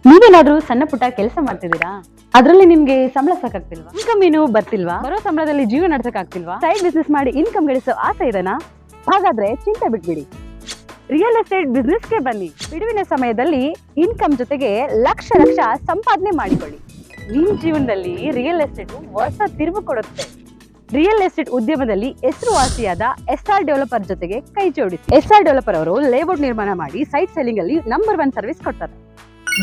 ನೀವೇನಾದ್ರೂ ಸಣ್ಣ ಪುಟ್ಟ ಕೆಲಸ ಮಾಡ್ತಿದ್ದೀರಾ? ಅದರಲ್ಲಿ ನಿಮ್ಗೆ ಸಂಬಳ ಸಾಕಾಗ್ತಿಲ್ವಾ? ಇನ್ಕಮ್ ಏನು ಬರ್ತಿಲ್ವಾ? ಬರೋ ಸಂಬಳದಲ್ಲಿ ಜೀವನ ನಡ್ಸಕ್ ಆಗ್ತಿಲ್ವಾ? ಸೈಡ್ ಬಿಸ್ನೆಸ್ ಮಾಡಿ ಇನ್ಕಮ್ ಗಳಿಸೋ ಆಸೆ ಇದೆನಾ? ಹಾಗಾದ್ರೆ ಚಿಂತೆ ಬಿಟ್ಬಿಡಿ, ರಿಯಲ್ ಎಸ್ಟೇಟ್ ಬಿಸ್ನೆಸ್ಗೆ ಬನ್ನಿ. ಬಿಡುವಿನ ಸಮಯದಲ್ಲಿ ಇನ್ಕಮ್ ಜೊತೆಗೆ ಲಕ್ಷ ಲಕ್ಷ ಸಂಪಾದನೆ ಮಾಡಿಕೊಳ್ಳಿ. ನಿಮ್ ಜೀವನದಲ್ಲಿ ರಿಯಲ್ ಎಸ್ಟೇಟ್ ಹೊಸ ತಿರುವು ಕೊಡುತ್ತೆ. ರಿಯಲ್ ಎಸ್ಟೇಟ್ ಉದ್ಯಮದಲ್ಲಿ ಹೆಸರುವಾಸಿಯಾದ ಎಸ್ಆರ್ ಡೆವಲಪರ್ ಜೊತೆಗೆ ಕೈ ಜೋಡಿಸಿ. ಎಸ್ಆರ್ ಡೆವಲಪರ್ ಅವರು ಲೇಔಟ್ ನಿರ್ಮಾಣ ಮಾಡಿ ಸೈಟ್ ಸೆಲ್ಲಿಂಗ್ ಅಲ್ಲಿ ನಂಬರ್ 1 ಸರ್ವಿಸ್ ಕೊಡ್ತಾರೆ.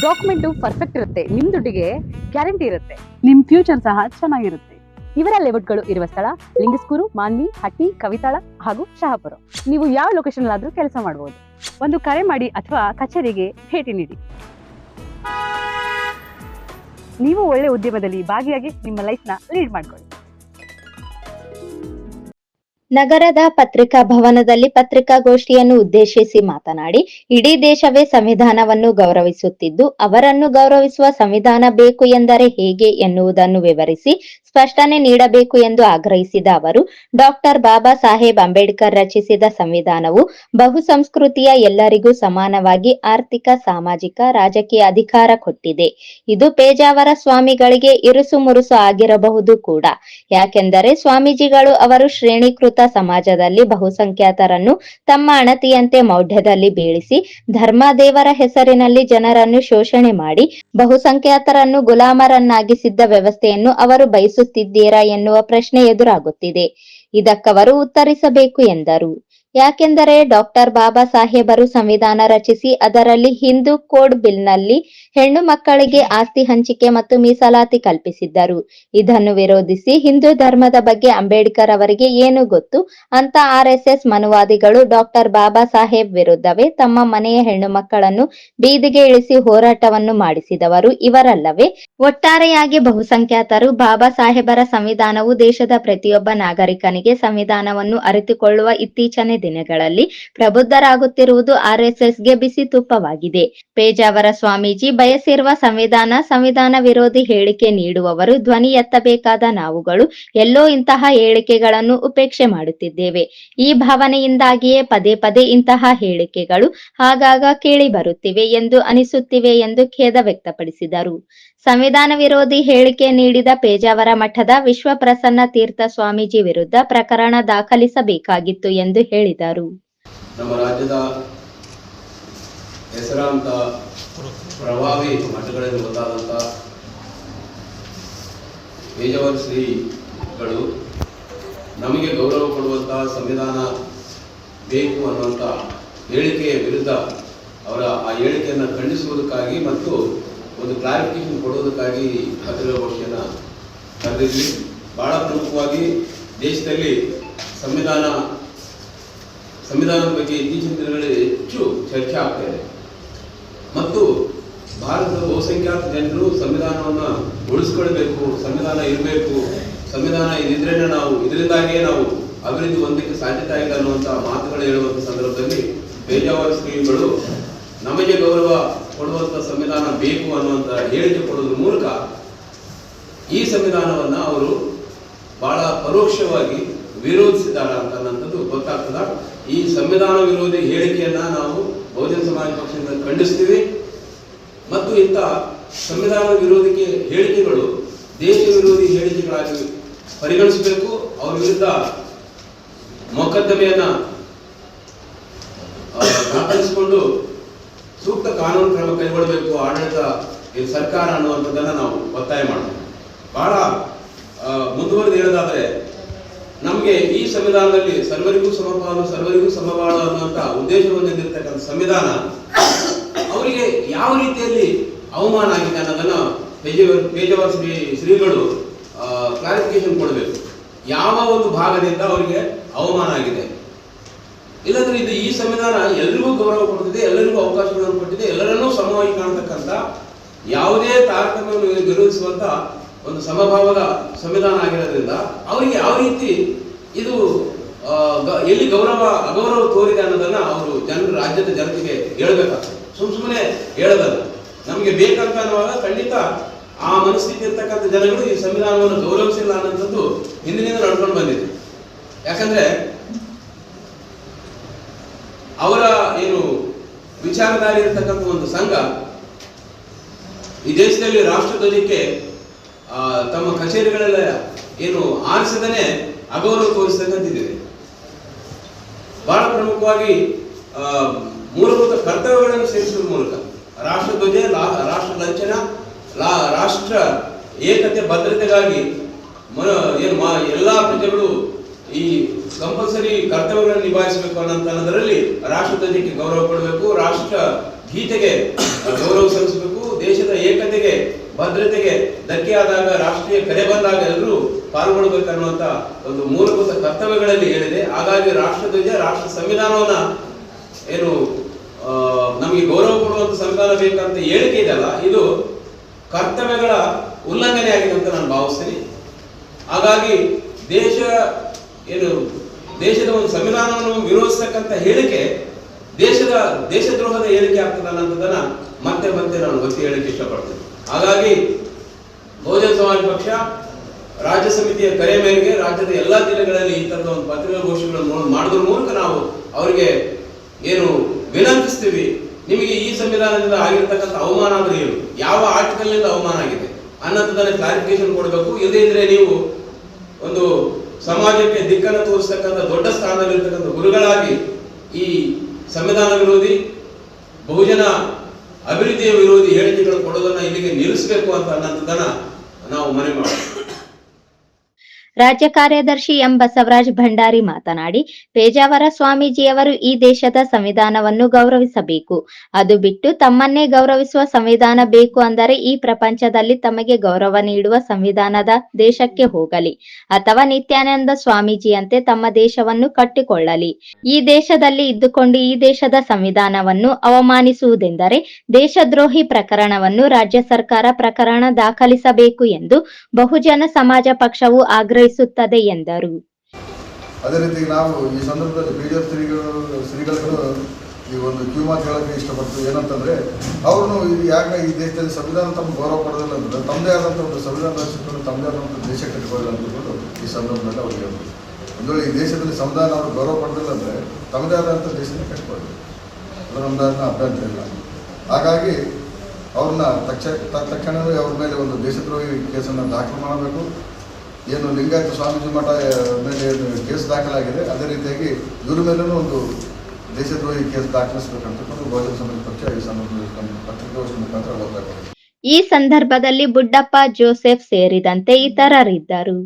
ಡಾಕ್ಯುಮೆಂಟ್ ಪರ್ಫೆಕ್ಟ್ ಇರುತ್ತೆ, ನಿಮ್ ದುಡ್ಡಿಗೆ ಗ್ಯಾರಂಟಿ ಇರುತ್ತೆ, ನಿಮ್ ಫ್ಯೂಚರ್ ಸಹ ಚೆನ್ನಾಗಿರುತ್ತೆ. ಇವರ ಲೇಔಟ್ಗಳು ಇರುವ ಸ್ಥಳ ಲಿಂಗಸ್ಕೂರು, ಮಾನ್ವಿ, ಹಟ್ಟಿ, ಕವಿತಾಳ ಹಾಗೂ ಶಹಾಪುರ. ನೀವು ಯಾವ ಲೊಕೇಶನ್ ಆದ್ರೂ ಕೆಲಸ ಮಾಡಬಹುದು. ಒಂದು ಕರೆ ಮಾಡಿ ಅಥವಾ ಕಚೇರಿಗೆ ಭೇಟಿ ನೀಡಿ. ನೀವು ಒಳ್ಳೆ ಉದ್ಯಮದಲ್ಲಿ ಭಾಗಿಯಾಗಿ ನಿಮ್ಮ ಲೈಫ್ ನ ಲೀಡ್ ಮಾಡ್ಕೊಳ್ಳಿ. ನಗರದ ಪತ್ರಿಕಾ ಭವನದಲ್ಲಿ ಪತ್ರಿಕಾಗೋಷ್ಠಿಯನ್ನು ಉದ್ದೇಶಿಸಿ ಮಾತನಾಡಿ, ಇಡೀ ದೇಶವೇ ಸಂವಿಧಾನವನ್ನು ಗೌರವಿಸುತ್ತಿದ್ದು, ಅವರನ್ನು ಗೌರವಿಸುವ ಸಂವಿಧಾನ ಬೇಕು ಎಂದರೆ ಹೇಗೆ ಎನ್ನುವುದನ್ನು ವಿವರಿಸಿ ಸ್ಪಷ್ಟನೆ ನೀಡಬೇಕು ಎಂದು ಆಗ್ರಹಿಸಿದ ಅವರು, ಡಾಕ್ಟರ್ ಬಾಬಾ ಸಾಹೇಬ್ ಅಂಬೇಡ್ಕರ್ ರಚಿಸಿದ ಸಂವಿಧಾನವು ಬಹುಸಂಸ್ಕೃತಿಯ ಎಲ್ಲರಿಗೂ ಸಮಾನವಾಗಿ ಆರ್ಥಿಕ, ಸಾಮಾಜಿಕ, ರಾಜಕೀಯ ಅಧಿಕಾರ ಕೊಟ್ಟಿದೆ. ಇದು ಪೇಜಾವರ ಸ್ವಾಮಿಗಳಿಗೆ ಇರುಸು ಮುರುಸು ಆಗಿರಬಹುದು ಕೂಡ. ಯಾಕೆಂದರೆ ಸ್ವಾಮೀಜಿಗಳು ಅವರು ಶ್ರೇಣೀಕೃತ ಸಮಾಜದಲ್ಲಿ ಬಹುಸಂಖ್ಯಾತರನ್ನು ತಮ್ಮ ಅಣತಿಯಂತೆ ಮೌಢ್ಯದಲ್ಲಿ ಬೀಳಿಸಿ, ಧರ್ಮ ದೇವರ ಹೆಸರಿನಲ್ಲಿ ಜನರನ್ನು ಶೋಷಣೆ ಮಾಡಿ ಬಹುಸಂಖ್ಯಾತರನ್ನು ಗುಲಾಮರನ್ನಾಗಿಸಿದ್ದ ವ್ಯವಸ್ಥೆಯನ್ನು ಅವರು ಬಯಸುತ್ತಿದ್ದೀರಾ ಎನ್ನುವ ಪ್ರಶ್ನೆ ಎದುರಾಗುತ್ತಿದೆ. ಇದಕ್ಕವರು ಉತ್ತರಿಸಬೇಕು ಎಂದರು. ಯಾಕೆಂದರೆ ಡಾಕ್ಟರ್ ಬಾಬಾ ಸಾಹೇಬರು ಸಂವಿಧಾನ ರಚಿಸಿ ಅದರಲ್ಲಿ ಹಿಂದೂ ಕೋಡ್ ಬಿಲ್ನಲ್ಲಿ ಹೆಣ್ಣು ಮಕ್ಕಳಿಗೆ ಆಸ್ತಿ ಹಂಚಿಕೆ ಮತ್ತು ಮೀಸಲಾತಿ ಕಲ್ಪಿಸಿದ್ದರು. ಇದನ್ನು ವಿರೋಧಿಸಿ ಹಿಂದೂ ಧರ್ಮದ ಬಗ್ಗೆ ಅಂಬೇಡ್ಕರ್ ಅವರಿಗೆ ಏನು ಗೊತ್ತು ಅಂತ RSS ಮನುವಾದಿಗಳು ಡಾಕ್ಟರ್ ಬಾಬಾ ಸಾಹೇಬ್ ವಿರುದ್ಧವೇ ತಮ್ಮ ಮನೆಯ ಹೆಣ್ಣು ಮಕ್ಕಳನ್ನು ಬೀದಿಗೆ ಇಳಿಸಿ ಹೋರಾಟವನ್ನು ಮಾಡಿಸಿದವರು ಇವರಲ್ಲವೇ? ಒಟ್ಟಾರೆಯಾಗಿ ಬಹುಸಂಖ್ಯಾತರು ಬಾಬಾ ಸಾಹೇಬರ ಸಂವಿಧಾನವು ದೇಶದ ಪ್ರತಿಯೊಬ್ಬ ನಾಗರಿಕನಿಗೆ ಸಂವಿಧಾನವನ್ನು ಅರಿತುಕೊಳ್ಳುವ ಇತ್ತೀಚಿನ ದಿನಗಳಲ್ಲಿ ಪ್ರಬುದ್ಧರಾಗುತ್ತಿರುವುದು RSSಗೆ ಬಿಸಿ ತುಪ್ಪವಾಗಿದೆ. ಪೇಜಾವರ ಸ್ವಾಮೀಜಿ ಬಯಸಿರುವ ಸಂವಿಧಾನ ವಿರೋಧಿ ಹೇಳಿಕೆ ನೀಡುವವರು ಧ್ವನಿ ಎತ್ತಬೇಕಾದ ನಾವುಗಳು ಎಲ್ಲೋ ಇಂತಹ ಹೇಳಿಕೆಗಳನ್ನು ಉಪೇಕ್ಷೆ ಮಾಡುತ್ತಿದ್ದೇವೆ. ಈ ಭಾವನೆಯಿಂದಾಗಿಯೇ ಪದೇ ಪದೇ ಇಂತಹ ಹೇಳಿಕೆಗಳು ಆಗಾಗ ಕೇಳಿ ಬರುತ್ತಿವೆ ಎಂದು ಅನಿಸುತ್ತಿವೆ ಎಂದು ಖೇದ ವ್ಯಕ್ತಪಡಿಸಿದರು. ಸಂವಿಧಾನ ವಿರೋಧಿ ಹೇಳಿಕೆ ನೀಡಿದ ಪೇಜಾವರ ಮಠದ ವಿಶ್ವಪ್ರಸನ್ನ ತೀರ್ಥ ಸ್ವಾಮೀಜಿ ವಿರುದ್ಧ ಪ್ರಕರಣ ದಾಖಲಿಸಬೇಕಾಗಿತ್ತು ಎಂದು ಹೇಳಿದರು. ನಮ್ಮ ರಾಜ್ಯದ ಹೆಸರಾಂತ ಪ್ರಭಾವಿ ಮಠಗಳಲ್ಲಿ ಒಂದಾದಂಥ ಪೇಜಾವರ ಶ್ರೀಗಳು ನಮಗೆ ಗೌರವ ಕೊಡುವಂತಹ ಸಂವಿಧಾನ ಬೇಕು ಅನ್ನುವಂಥ ಹೇಳಿಕೆಯ ವಿರುದ್ಧ ಅವರ ಆ ಹೇಳಿಕೆಯನ್ನು ಖಂಡಿಸುವುದಕ್ಕಾಗಿ ಮತ್ತು ಒಂದು ಕ್ಲಾರಿಫಿಕೇಶನ್ ಕೊಡುವುದಕ್ಕಾಗಿ ಪತ್ರಿಕಾಗೋಷ್ಠಿಯನ್ನು ಕರೆದಿದ್ವಿ. ಬಹಳ ಪ್ರಮುಖವಾಗಿ ದೇಶದಲ್ಲಿ ಸಂವಿಧಾನದ ಬಗ್ಗೆ ಇತ್ತೀಚಿನ ದಿನಗಳಲ್ಲಿ ಹೆಚ್ಚು ಚರ್ಚೆ ಆಗ್ತಾ ಇದೆ ಮತ್ತು ಭಾರತದ ಬಹುಸಂಖ್ಯಾತ ಜನರು ಸಂವಿಧಾನವನ್ನು ಉಳಿಸ್ಕೊಳ್ಬೇಕು, ಸಂವಿಧಾನ ಇರಬೇಕು, ಸಂವಿಧಾನ ಇದಿದ್ರೆ ಇದರಿಂದಾಗಿಯೇ ನಾವು ಅಭಿವೃದ್ಧಿ ಹೊಂದಕ್ಕೆ ಸಾಧ್ಯತೆ ಆಗಿದೆ ಅನ್ನುವಂಥ ಮಾತುಗಳು ಹೇಳುವಂಥ ಸಂದರ್ಭದಲ್ಲಿ ಪೇಜಾವರ ಶ್ರೀಗಳು ನಮಗೆ ಗೌರವ ಕೊಡುವಂಥ ಸಂವಿಧಾನ ಬೇಕು ಅನ್ನುವಂಥ ಹೇಳಿಕೆ ಕೊಡೋದ್ರ ಮೂಲಕ ಈ ಸಂವಿಧಾನವನ್ನು ಅವರು ಬಹಳ ಪರೋಕ್ಷವಾಗಿ ವಿರೋಧಿಸಿದ್ದಾರೆ ಅನ್ನೋಂಥದ್ದು ಗೊತ್ತಾಗ್ತದ. ಈ ಸಂವಿಧಾನ ವಿರೋಧಿ ಹೇಳಿಕೆಯನ್ನ ನಾವು ಬಹುಜನ ಸಮಾಜ ಪಕ್ಷದಿಂದ ಖಂಡಿಸ್ತೀವಿ ಮತ್ತು ಇಂಥ ಸಂವಿಧಾನ ವಿರೋಧಿ ಹೇಳಿಕೆಗಳು ದೇಶ ವಿರೋಧಿ ಹೇಳಿಕೆಗಳಾಗಿ ಪರಿಗಣಿಸಬೇಕು. ಅವರ ವಿರುದ್ಧ ಮೊಕದ್ದಮೆಯನ್ನ ದಾಖಲಿಸಿಕೊಂಡು ಸೂಕ್ತ ಕಾನೂನು ಕ್ರಮ ಕೈಗೊಳ್ಳಬೇಕು ಆಡಳಿತ ಸರ್ಕಾರ ಅನ್ನುವಂಥದ್ದನ್ನು ನಾವು ಒತ್ತಾಯ ಮಾಡಬೇಕು. ಬಹಳ ಮುಂದುವರೆದು ಹೇಳೋದಾದರೆ, ನಮಗೆ ಈ ಸಂವಿಧಾನದಲ್ಲಿ ಸರ್ವರಿಗೂ ಸಮಪಾಲು ಸರ್ವರಿಗೂ ಸಮಬಾಳು ಅನ್ನುವಂಥ ಉದ್ದೇಶವನ್ನು ಹೊಂದಿರತಕ್ಕಂಥ ಸಂವಿಧಾನ ಅವರಿಗೆ ಯಾವ ರೀತಿಯಲ್ಲಿ ಅವಮಾನ ಆಗಿದೆ ಅನ್ನೋದನ್ನು ಪೇಜಾವರ ಶ್ರೀಗಳು ಕ್ಲಾರಿಫಿಕೇಶನ್ ಕೊಡಬೇಕು. ಯಾವ ಒಂದು ಭಾಗದಿಂದ ಅವರಿಗೆ ಅವಮಾನ ಆಗಿದೆ, ಇಲ್ಲಂದ್ರೆ ಇದು ಈ ಸಂವಿಧಾನ ಎಲ್ಲರಿಗೂ ಗೌರವ ಕೊಡ್ತಿದೆ, ಎಲ್ಲರಿಗೂ ಅವಕಾಶಗಳನ್ನು ಕೊಟ್ಟಿದೆ, ಎಲ್ಲರನ್ನೂ ಸಮವಾಗಿ ಕಾಣತಕ್ಕಂಥ ಯಾವುದೇ ತಾರತಮ್ಯವನ್ನು ವಿರೋಧಿಸುವಂತ ಒಂದು ಸಮಭಾವದ ಸಂವಿಧಾನ ಆಗಿರೋದ್ರಿಂದ ಅವರಿಗೆ ಯಾವ ರೀತಿ ಇದು ಎಲ್ಲಿ ಅಗೌರವ ತೋರಿದೆ ಅನ್ನೋದನ್ನ ಅವರು ರಾಜ್ಯದ ಜನತೆಗೆ ಹೇಳಬೇಕಾಗ್ತದೆ. ಸುಮ್ಮನೆ ಹೇಳೋದಲ್ಲ. ನಮಗೆ ಬೇಕಂತ ಅನ್ನುವಾಗ ಖಂಡಿತ ಆ ಮನಸ್ಥಿತಿ ಇರ್ತಕ್ಕಂಥ ಜನಗಳು ಈ ಸಂವಿಧಾನವನ್ನು ಗೌರವಿಸಿಲ್ಲ ಅನ್ನೋಂಥದ್ದು ಹಿಂದಿನಿಂದ ನಡ್ಕೊಂಡು ಬಂದಿದೆ. ಯಾಕಂದ್ರೆ ಅವರ ಏನು ವಿಚಾರಧಾರೆ ಇರತಕ್ಕಂಥ ಒಂದು ಸಂಘ ಈ ದೇಶದಲ್ಲಿ ರಾಷ್ಟ್ರಧ್ವಜಕ್ಕೆ ತಮ್ಮ ಕಚೇರಿಗಳೆಲ್ಲ ಏನು ಆರಿಸದೇ ಅಗೌರವ ತೋರಿಸ್ತಕ್ಕಂತಿದೆ. ಬಹಳ ಪ್ರಮುಖವಾಗಿ ಮೂಲಭೂತ ಕರ್ತವ್ಯಗಳನ್ನು ಸೇರಿಸುವ ಮೂಲಕ ರಾಷ್ಟ್ರಧ್ವಜ, ರಾಷ್ಟ್ರ ಲಾಂಛನ, ರಾಷ್ಟ್ರ ಏಕತೆ ಭದ್ರತೆಗಾಗಿ ಎಲ್ಲಾ ಪ್ರಜೆಗಳು ಈ ಕಂಪಲ್ಸರಿ ಕರ್ತವ್ಯಗಳನ್ನು ನಿಭಾಯಿಸಬೇಕು ಅನ್ನೋದರಲ್ಲಿ ರಾಷ್ಟ್ರಧ್ವಜಕ್ಕೆ ಗೌರವ ಕೊಡಬೇಕು, ರಾಷ್ಟ್ರ ಗೀತೆಗೆ ಗೌರವ ಸಲ್ಲಿಸಬೇಕು, ದೇಶದ ಏಕತೆಗೆ ಭದ್ರತೆಗೆ ಧಕ್ಕೆ ಆದಾಗ, ರಾಷ್ಟ್ರೀಯ ಕರೆ ಬಂದಾಗ ಎಲ್ಲರೂ ಪಾಲ್ಗೊಳ್ಳಬೇಕನ್ನುವಂತ ಒಂದು ಮೂಲಭೂತ ಕರ್ತವ್ಯಗಳಲ್ಲಿ ಹೇಳಿದೆ. ಹಾಗಾಗಿ ರಾಷ್ಟ್ರಧ್ವಜ, ರಾಷ್ಟ್ರ ಸಂವಿಧಾನವನ್ನ ಏನು ನಮಗೆ ಗೌರವ ಕೊಡುವಂತ ಸಂವಿಧಾನ ಬೇಕಂತ ಹೇಳಿಕೆ ಇದೆಯಲ್ಲ, ಇದು ಕರ್ತವ್ಯಗಳ ಉಲ್ಲಂಘನೆ ಆಗಿದೆ ಅಂತ ನಾನು ಭಾವಿಸ್ತೀನಿ. ಹಾಗಾಗಿ ದೇಶದ ಒಂದು ಸಂವಿಧಾನವನ್ನು ವಿರೋಧಿಸತಕ್ಕಂಥ ಹೇಳಿಕೆ ದೇಶದ್ರೋಹದ ಹೇಳಿಕೆ ಆಗ್ತದೆ ಅನ್ನೋದನ್ನ ಮತ್ತೆ ನಾನು ಒತ್ತಿ ಹೇಳಿಕೆ ಇಷ್ಟಪಡ್ತೇನೆ. ಹಾಗಾಗಿ ಬಹುಜನ ಸಮಾಜ ಪಕ್ಷ ರಾಜ್ಯ ಸಮಿತಿಯ ಕರೆ ಮೇರೆಗೆ ರಾಜ್ಯದ ಎಲ್ಲಾ ಜಿಲ್ಲೆಗಳಲ್ಲಿ ಈ ತರದ ಒಂದು ಪತ್ರಿಕಾಗೋಷ್ಠಿಗಳನ್ನು ಮಾಡೋದ್ರ ಮೂಲಕ ನಾವು ಅವರಿಗೆ ಏನು ವಿನಂತಿಸ್ತೀವಿ, ನಿಮಗೆ ಈ ಸಂವಿಧಾನದಿಂದ ಆಗಿರ್ತಕ್ಕಂಥ ಅವಮಾನ ಅಂದ್ರೆ ಏನು, ಯಾವ ಆರ್ಟಿಕಲ್ ನಿಂದ ಅವಮಾನ ಆಗಿದೆ ಅನ್ನೋದನ್ನ ಕ್ಲಾರಿಫಿಕೇಶನ್ ಕೊಡಬೇಕು. ಇಲ್ಲದೇ ಇದ್ರೆ ನೀವು ಒಂದು ಸಮಾಜಕ್ಕೆ ದಿಕ್ಕನ್ನು ತೋರಿಸ್ತಕ್ಕಂಥ ದೊಡ್ಡ ಸ್ಥಾನದಲ್ಲಿರ್ತಕ್ಕಂಥ ಗುರುಗಳಾಗಿ ಈ ಸಂವಿಧಾನ ವಿರೋಧಿ, ಬಹುಜನ ಅಭಿವೃದ್ಧಿಯ ವಿರೋಧಿ ಹೇಳಿಕೆಗಳು ಕೊಡೋದನ್ನ ಇಲ್ಲಿಗೆ ನಿಲ್ಲಿಸಬೇಕು ಅಂತ ಅನ್ನೋದನ್ನ ನಾವು ಮನವಿ ಮಾಡ್ತೀವಿ. ರಾಜ್ಯ ಕಾರ್ಯದರ್ಶಿ ಎಂ ಬಸವರಾಜ್ ಭಂಡಾರಿ ಮಾತನಾಡಿ, ಪೇಜಾವರ ಸ್ವಾಮೀಜಿಯವರು ಈ ದೇಶದ ಸಂವಿಧಾನವನ್ನು ಗೌರವಿಸಬೇಕು. ಅದು ಬಿಟ್ಟು ತಮ್ಮನ್ನೇ ಗೌರವಿಸುವ ಸಂವಿಧಾನ ಬೇಕು ಅಂದರೆ ಈ ಪ್ರಪಂಚದಲ್ಲಿ ತಮಗೆ ಗೌರವ ನೀಡುವ ಸಂವಿಧಾನದ ದೇಶಕ್ಕೆ ಹೋಗಲಿ, ಅಥವಾ ನಿತ್ಯಾನಂದ ಸ್ವಾಮೀಜಿಯಂತೆ ತಮ್ಮ ದೇಶವನ್ನು ಕಟ್ಟಿಕೊಳ್ಳಲಿ. ಈ ದೇಶದಲ್ಲಿ ಇದ್ದುಕೊಂಡು ಈ ದೇಶದ ಸಂವಿಧಾನವನ್ನು ಅವಮಾನಿಸುವುದೆಂದರೆ ದೇಶದ್ರೋಹಿ ಪ್ರಕರಣವನ್ನು ರಾಜ್ಯ ಸರ್ಕಾರ ಪ್ರಕರಣ ದಾಖಲಿಸಬೇಕು ಎಂದು ಬಹುಜನ ಸಮಾಜ ಪಕ್ಷವು ಆಗ್ರಹಿಸುತ್ತದೆ ಎಂದರು. ಅದೇ ರೀತಿ ನಾವು ಈ ಸಂದರ್ಭದಲ್ಲಿ ಬಿಡಿಎಫ್ ಶ್ರೀಗಳು ಈ ಒಂದು ಕ್ಯೂ ಮಾತು ಹೇಳಕ್ಕೆ ಇಷ್ಟಪಡ್ತೀವಿ. ಏನಂತಂದ್ರೆ ಅವ್ರನ್ನು ಯಾಕೆ ಈ ದೇಶದಲ್ಲಿ ಸಂವಿಧಾನ ತಮ್ಮ ಗೌರವ ಕೊಡೋದಿಲ್ಲ ಅಂದ್ರೆ ತಮ್ಮದೇ ಆದಂಥ ಒಂದು ಸಂವಿಧಾನ ರಚಿಸಿಕೊಂಡು ತಮ್ಮದೇ ಆದಂಥ ದೇಶ ಕಟ್ಟಿಕೊಳ್ಳಿಲ್ಲ ಅಂದ್ಕೊಂಡು ಈ ಸಂದರ್ಭದಲ್ಲಿ ಅವ್ರಿಗೆ ಹೇಳ್ಬೋದು. ಒಂದು ವೇಳೆ ಈ ದೇಶದಲ್ಲಿ ಸಂವಿಧಾನ ಅವ್ರು ಗೌರವ ಕೊಡೋದಿಲ್ಲ ಅಂದ್ರೆ ತಮ್ಮದೇ ಆದಂಥ ದೇಶನೇ ಕಟ್ಟಿಕೊಳ್ಳಿ, ಅದು ನಮ್ಮದಾದ ಅಭ್ಯಂತರ ಇಲ್ಲ. ಹಾಗಾಗಿ ಅವ್ರನ್ನ ತಕ್ಷಣವೇ ಅವ್ರ ಮೇಲೆ ಒಂದು ದೇಶದ್ರೋಹಿ ಕೇಸನ್ನು ದಾಖಲು ಮಾಡಬೇಕು. ಏನು ಲಿಂಗಾಯತ ಸ್ವಾಮೀಜಿ ಮಠ ಮೇಲೆ ಕೇಸ್ ದಾಖಲಾಗಿದೆ, ಅದೇ ರೀತಿಯಾಗಿ ಇವ್ರ ಮೇಲೂ ಒಂದು ದೇಶದ್ರೋಹಿ ಕೇಸ್ ದಾಖಲಿಸಬೇಕಂತ ಬಹುಜನ ಸಮಾಜ ಪಕ್ಷ ಈ ಸಂದರ್ಭದಲ್ಲಿ ಪತ್ರಿಕಾಗೋಷ್ಠಿ ಮುಖಾಂತರ ಒತ್ತಾಯ ಮಾಡಿದೆ. ಈ ಸಂದರ್ಭದಲ್ಲಿ ಬುಡ್ಡಪ್ಪ, ಜೋಸೆಫ್ ಸೇರಿದಂತೆ ಇತರರಿದ್ದರು.